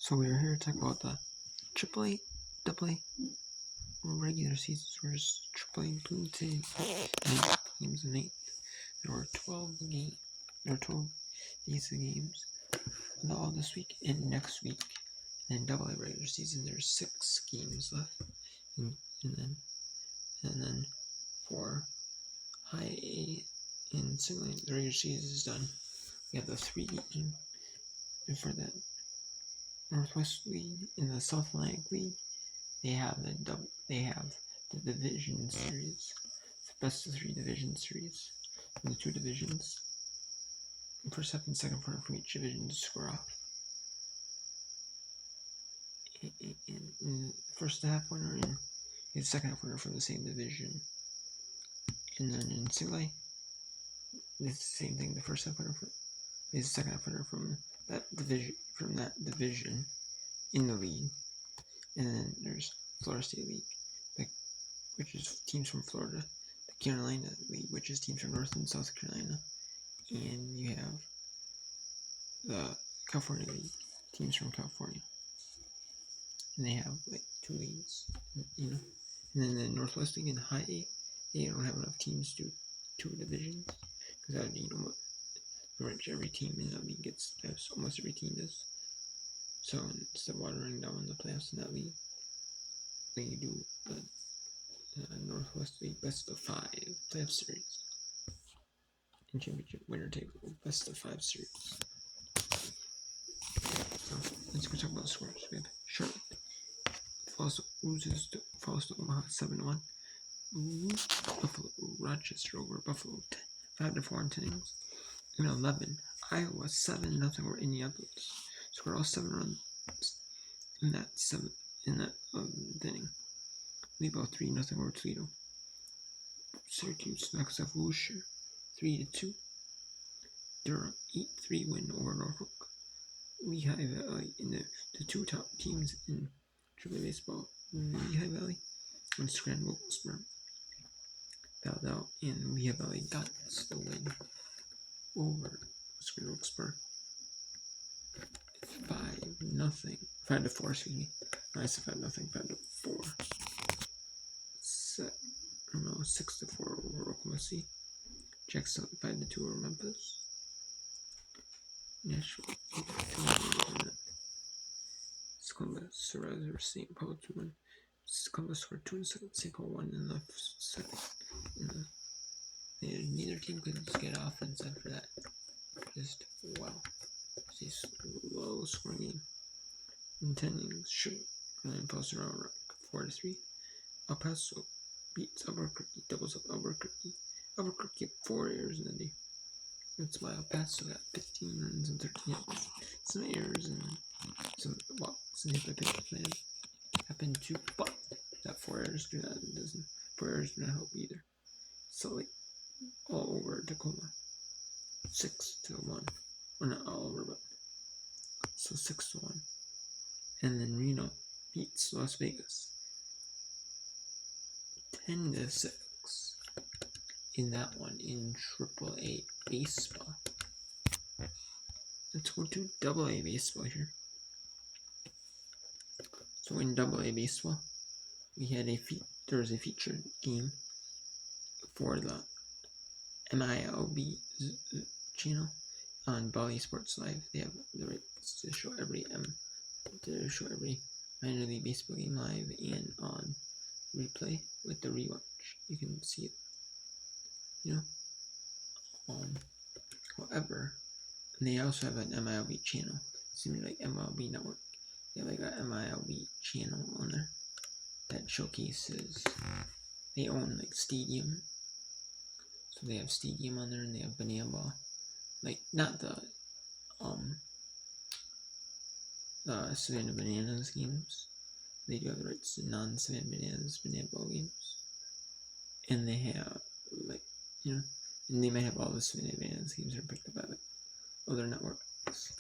So we are here to talk about the AAA, AA regular seasons versus AAA Blue Jays. 8 games and 8. There were 12 games. There were 12 days of games. All this week and next week. And in AA regular season, there's 6 games left. And then for high A and single A, the regular season is done. We have the 3 game. And for the Northwest League in the South Atlantic League, they have the division series, the best of 3 division series in the 2 divisions. First half and second quarter from each division to square off. In first half winner and the second half winner from the same division. And then in single A, it's the same thing. The first half winner is the second half winner from that division in the league. And then there's Florida State League, which is teams from Florida. The Carolina League, which is teams from North and South Carolina. And you have the California League, teams from California. And they have 2 leagues, And then the Northwest League and High A, they don't have enough teams to do 2 divisions. Because every team in that league gets, almost every team does. So instead of watering down the playoffs in that league, they do the Northwest League best of 5 playoff series. And championship winner take best of 5 series. So let's go talk about the scores. We have Charlotte falls to Omaha 7-1. Buffalo, Rochester over Buffalo 5-4 in 10 innings. In 11, Iowa 7-0 over Indianapolis. Scored all 7 runs in that 11th inning. Lebo 3-0 over Toledo. Syracuse knocks off Worcester 3-2. Durham 8-3 win over Norfolk. Lehigh Valley in the 2 top teams in AAA baseball, Lehigh Valley and Scranton Wilkesboro. Bowed out and Lehigh Valley got the win over Scranton Wilkesboro. 5-4, excuse me. I said 5-0, 5-4. 6-4 over Oklahoma City. Jackson 5-2 over Memphis. Nashville 8-2 over Columbus over St. Paul 2-1. Columbus scored 2 in the second. St. Paul 1 in the second. Neither team could get offense after that. Just wow. It's a low scoring game. In 10 innings, Ryan Foster around 4-3. El Paso beats Albuquerque, doubles up Albuquerque. Albuquerque 4 errors in the day. That's why El Paso got 15 runs and 13 hits. Some errors and some walks and hit by pitchers, man. Happened too, but that 4 errors do not help either. So all over Tacoma, 6-1. Or not all over, but so 6-1. And then Reno beats Las Vegas 10-6 in that one in AAA baseball. Let's go to AA baseball here. So in AA baseball, we had there was a featured game for the MILB channel on Bally Sports Live. They have the rights to show every minor league baseball game live and on replay with the rewatch. You can see it. However, they also have an MILB channel, similar like MLB Network. They have an MILB channel on there that showcases. They own Stadium, so they have Stadium on there, and they have Banana Ball, not the Savannah Bananas games. They do have the rights to non-Savannah Bananas Banana Ball games, and they have and they might have all the Savannah Bananas games are picked up by other networks.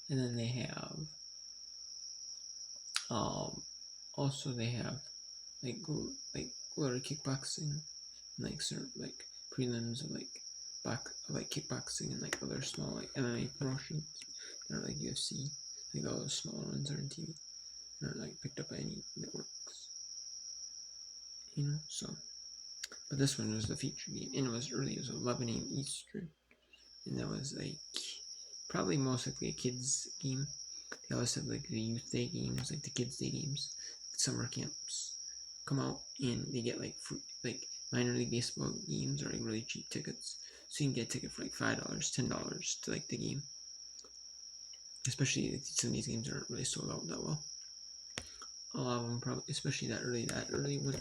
And then they have also they have Glory Kickboxing and certain prelims of kickboxing and other small MMA promotions that are UFC. Like all those smaller ones are on TV. They're like picked up by any networks. So. But this one was the feature game, and it was early. It was 11 a.m. Eastern, and that was like probably most likely a kids game. They always have like the youth day games, like the kids day games, summer camps come out, and they get like free, like minor league baseball games are like really cheap tickets, so you can get a ticket for like $5, $10 to like the game. Especially like, some of these games aren't really sold out that well. A lot of them probably, especially that early would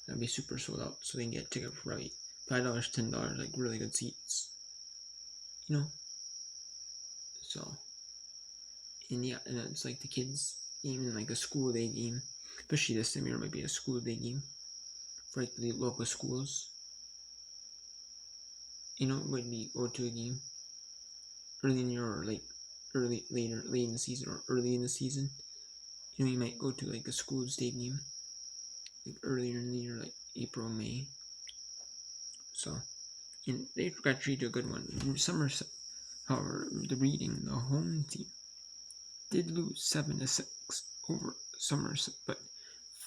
that'd be super sold out, so they can get a ticket for probably $5, $10, like really good seats. So, and yeah, and it's like the kids game and like a school day game. Especially this time of year might be a school day game for like the local schools. When you go to a game early in the year or like late in the season or early in the season, you might go to like a school's day game like earlier in the year, like April, May. So, and they got treated to a good one. Somerset, however, the home team, did lose 7-6 over Somerset, but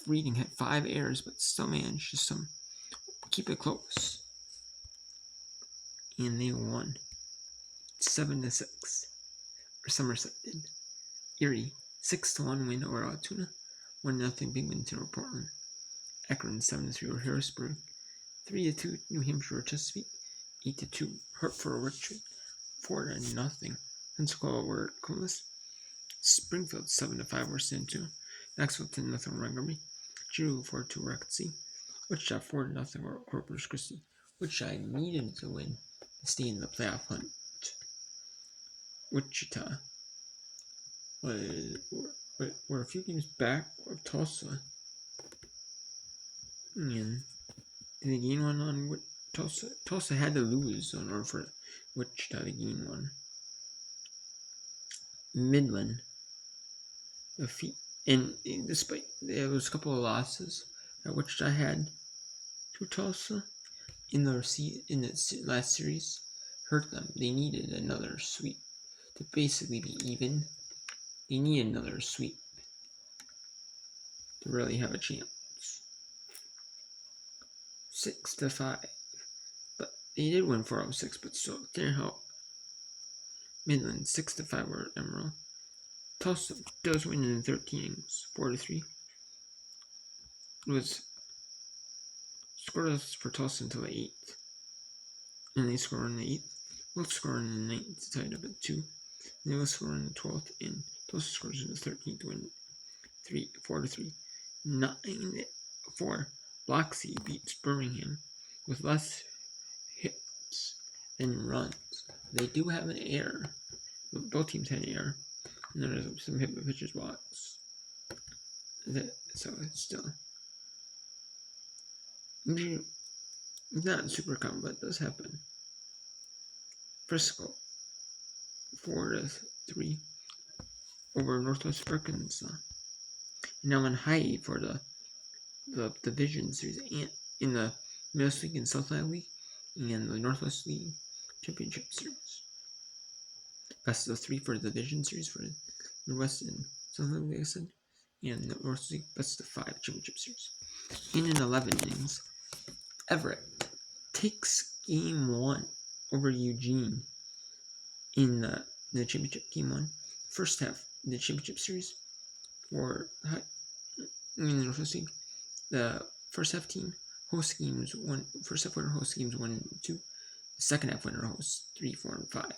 Reading had 5 errors, but still managed to keep it close. And they won 7-6. Or Somerset did. Erie, 6-1 win over Altoona. 1-0 Binghamton over Portland. Akron, 7-3 over Harrisburg. 3-2 New Hampshire over Chesapeake. 8-2 Hartford over Richmond. 4-0 Pensacola over Columbus. Springfield 7-5 over San Antonio. Knoxville 10-0 over Montgomery. Drew 4-2 over Rockefeller. Wichita 4-0 over Corpus Christi. Wichita needed to win to stay in the playoff hunt. Wichita were a few games back of Tulsa. And did they gain one on Tulsa? Tulsa had to lose in order for Wichita to gain one. Midland defeat, and despite there was a couple of losses that Wichita had to Tulsa in the last series, hurt them. They needed another sweep to basically be even. They need another sweep to really have a chance. 6-5, but they did win 4 out of 6, but still didn't help. Midland 6-5 over Emerald. Tulsa does win in 13 innings, 4-3. It was scoreless for Tulsa until the 8th, and they score in the 8th. Both score in the 9th, tied up at 2. And they will score in the 12th, and Tulsa scores in the 13th to win 4-3. 9-4. Bloxey beats Birmingham with less hits than runs. They do have an error. Both teams had an error. And there's some hit by pitcher's walks. So it's still not super common, but it does happen. Frisco 4-3 over Northwest Arkansas. And now on high for the division series and in the Midwest League and Southland League and the Northwest League Championship Series. Best of 3 for the division series for the Midwest and Southland League, I said, and the Northwest League best of 5 Championship Series. And in 11 innings, Everett takes Game 1 over Eugene in the championship Game 1. First half the championship series for in the Northwest League. The first half team host games first half winner host games 1 and 2. The second half winner hosts 3, 4, and 5.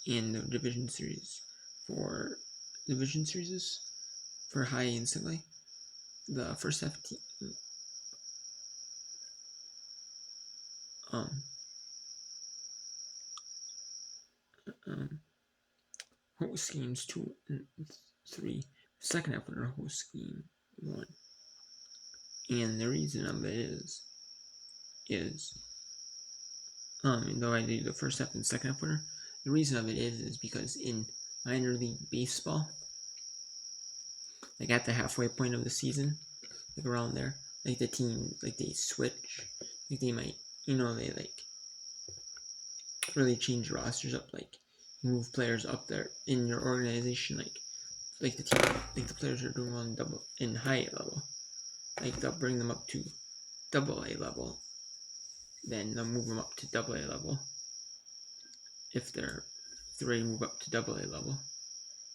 And the division series for high and single. The first half team host games 2 and 3. The second half winner hosts game 1. And the reason of it is though I do the first half and second half winner, the reason of it is because in minor league baseball, like at the halfway point of the season, like around there, like the team, like they switch, like they might, they like really change rosters up, like move players up there in your organization, like the team, like the players are doing on double in high A level, like they'll bring them up to double A level, then they'll move them up to double A level if they're ready to move up to double A level,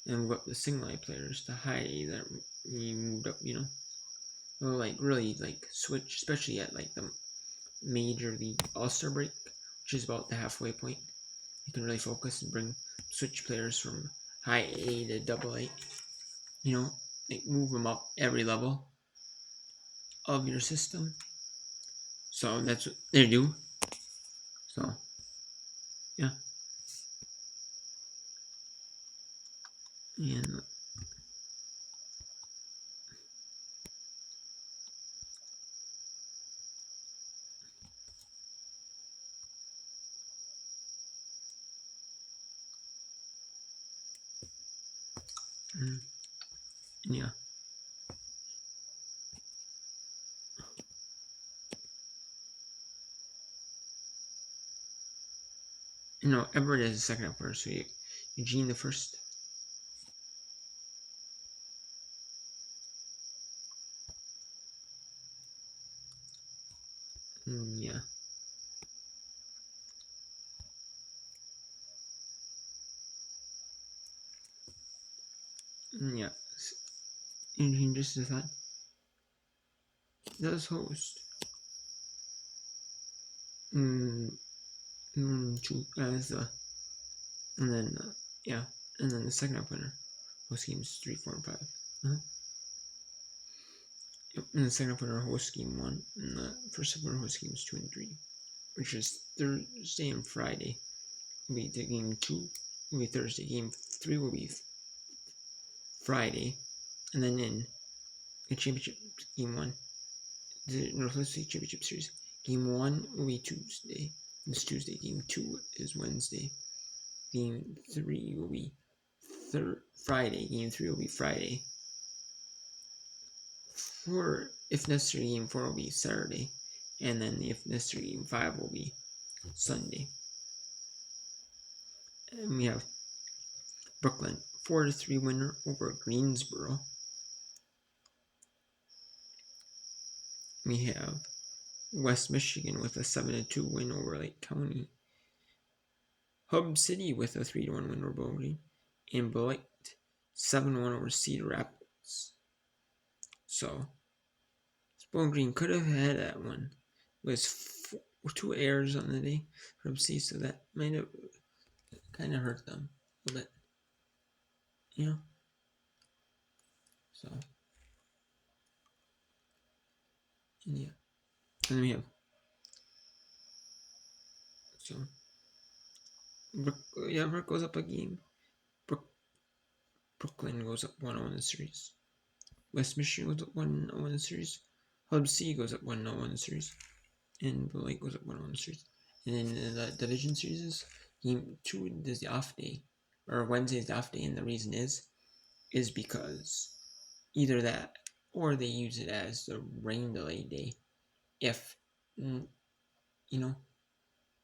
and move up the single A players to high A that you moved up, They'll like really like switch, especially at like the Major League All-Star break, which is about the halfway point. You can really focus and switch players from high A to double A, like move them up every level of your system. So that's what they do. So yeah, and yeah, everybody has a second up first. So Eugene the first. Yeah. Yeah. Eugene just as that does host. Two as and then yeah, and then the second up winner host games 3, 4, and 5. Uh-huh. Yep. And the second up winner host game 1, and the first up winner host games 2 and 3, which is Thursday and Friday. Will be the game 2 will be Thursday. Game 3 will be Friday, and then in the championship game 1, the Northwest League Championship Series, game 1 will be Tuesday. This Tuesday. Game 2 is Wednesday. Game 3 will be Friday. Game 3 will be Friday. If necessary, game 4 will be Saturday. And then if necessary, game 5 will be Sunday. And we have Brooklyn 4-3 winner over Greensboro. We have West Michigan with a 7-2 win over Lake County. Hub City with a 3-1 win over Bowling Green. And Beloit 7-1 over Cedar Rapids. So Bowling Green could have had that one. It was 2 errors on the day from C, so that might have kind of hurt them a little bit, So, yeah. And then we have, so, Brook goes up a game. Brooklyn goes up 1-0 in the series. West Michigan goes up 1-0 in the series. Hub C goes up 1-0 in the series. And Blake goes up 1-0 in the series. And then the division series, game 2 is the off day. Or Wednesday is the off day, and the reason is because either that or they use it as the rain delay day. If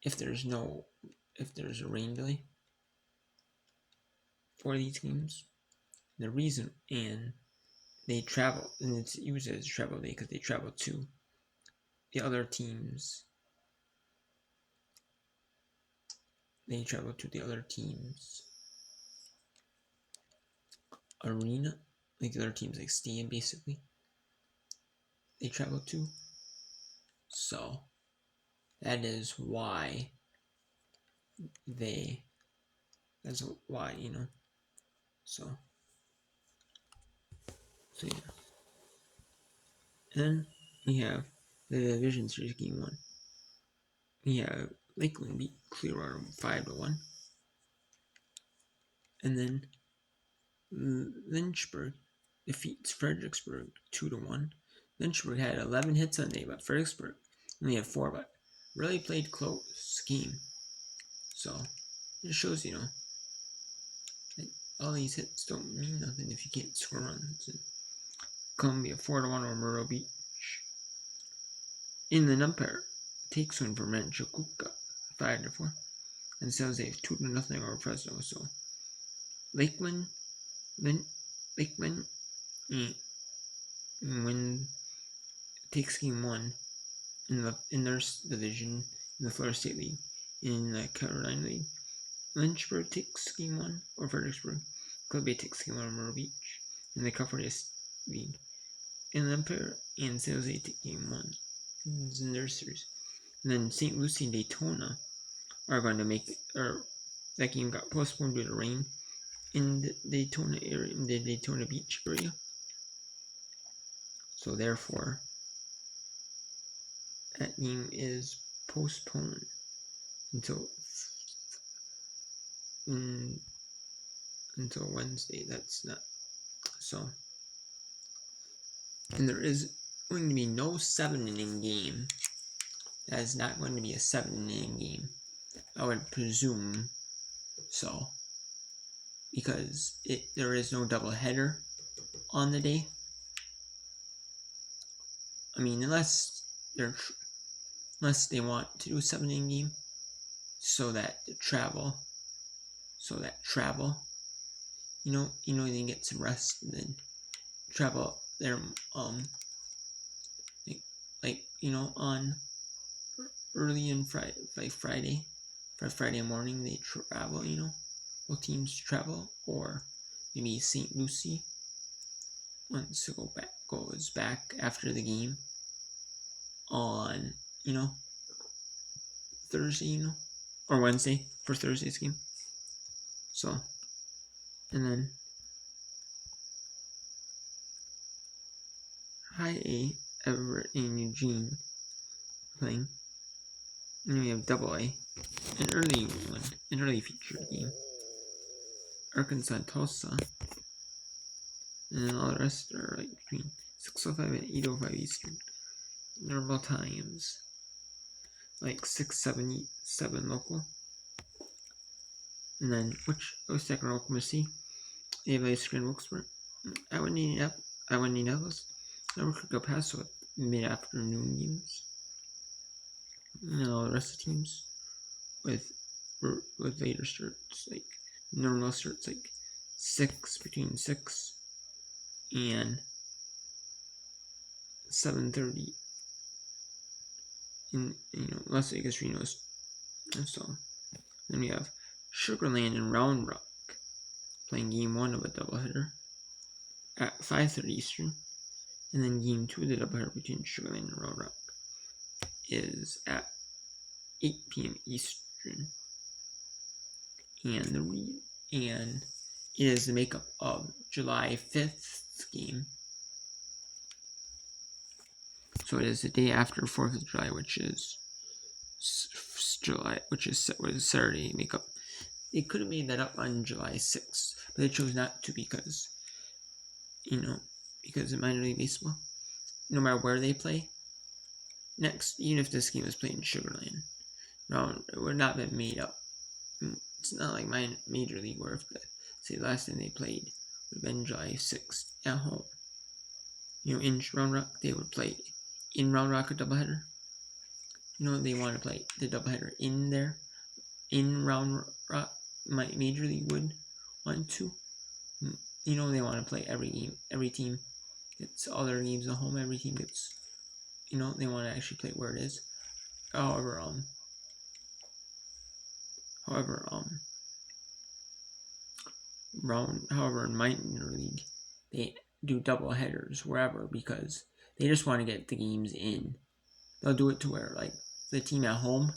if there's a rain delay for these games, the reason, and they travel, and it's used as a travel day because they travel to the other teams. They travel to the other teams' arena, like the other teams, like stadium, basically. They travel to. So that is why that's why, So yeah. Then we have the division series game 1. We have Lakeland beat Clearwater 5-1. And then Lynchburg defeats Fredericksburg 2-1. Lynchburg had 11 hits on the day, but Fredericksburg only had 4, but really played close game. So it shows, that all these hits don't mean nothing if you can't score runs. And Columbia 4-1 over Myrtle Beach. In the umpire takes one for Manchacuca 5-4. and San Jose 2-0 over Fresno. So Lakeland win takes game 1 in their division in the Florida State League. In the Carolina League, Lynchburg takes game 1 or Fredericksburg. Columbia takes game 1 over Myrtle Beach. In the California League, in Empire and San Jose take game 1 in their series. And then St. Lucie and Daytona are going to make that game got postponed due to rain in the Daytona area, in the Daytona Beach area. So therefore, that game is postponed until Wednesday. That's not so. And there is going to be no 7-inning game. That is not going to be a 7-inning game. I would presume so, because there is no doubleheader on the day. I mean, unless they want to do a 7-inning game, so that travel, they get some rest and then travel there, on early in Friday morning they travel, both teams travel, or maybe St. Lucie wants to goes back after the game on, Thursday, or Wednesday for Thursday's game. So, and then High A, Everett and Eugene playing. And then we have Double A, an early featured game. Arkansas and Tulsa. And then all the rest are like between 6:05 and 8:05 Eastern. Normal times. Like 6, 7 local. And then second Oklahoma City. They have ice cream Wilkesboro. I wouldn't need Ellis. I would cook El Paso with mid-afternoon games. And all the rest of the teams with later starts, like normal starts, like between 6 and 7:30 in Las Vegas, Reno's. And so then we have Sugarland and Round Rock playing game 1 of a doubleheader at 5:30 Eastern, and then game 2 of the doubleheader between Sugarland and Round Rock is at 8 p.m. Eastern, and it is the makeup of July 5th game. So it is the day after 4th of July, which is Saturday makeup. They could have made that up on July 6th, but they chose not to because in minor league baseball, no matter where they play next, even if this game was played in Sugarland, it would not have been made up. It's not like my major league where if the last time they played would have been July 6th at home. In Round Rock, they would play in Round Rock a doubleheader. They want to play the doubleheader in there. In Round Rock, my major league would want to. They want to play every game. Every team gets all their games at home. Every team gets, they want to actually play where it is. However, in minor league, they do double headers wherever because they just want to get the games in. They'll do it to where the team at home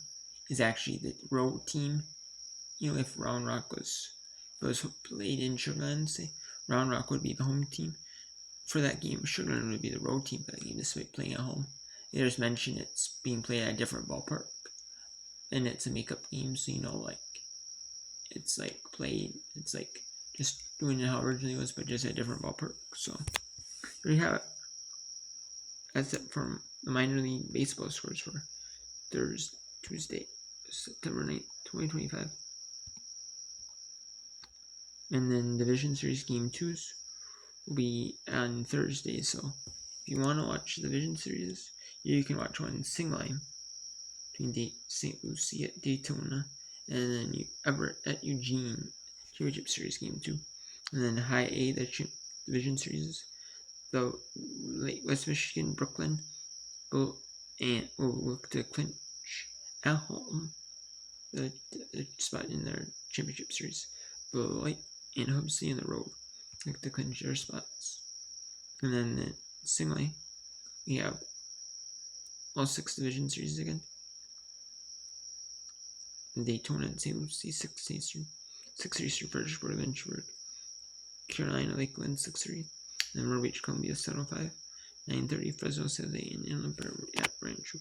is actually the road team. If Round Rock was played in Sugarland, say Round Rock would be the home team for that game. Sugarland would be the road team for that game. This way, playing at home. They just mentioned it's being played at a different ballpark, and it's a makeup game. So it's played. It's just doing it how it originally was, but just at a different ballpark. So there you have it. That's it from the minor league baseball scores for Tuesday, September 9th, 2025. And then Division Series Game 2s will be on Thursday. So if you want to watch the Division Series, you can watch one in single line between St. Lucie at Daytona and then Everett at Eugene Championship Series Game 2, and then High A, the Division Series, the West Michigan Brooklyn will look to clinch at home the spot in their championship series. Beloit and Hub C on the road look to clinch their spots. And then the single A, we have all 6 division series again. Daytona and St. Lucie 6 Eastern, 6 Eastern Fredericksburg, Lynchburg, Carolina, Lakeland 6-3, then Myrtle Beach, Columbia 705, 9:30 Fresno 7 and Inland at Rancho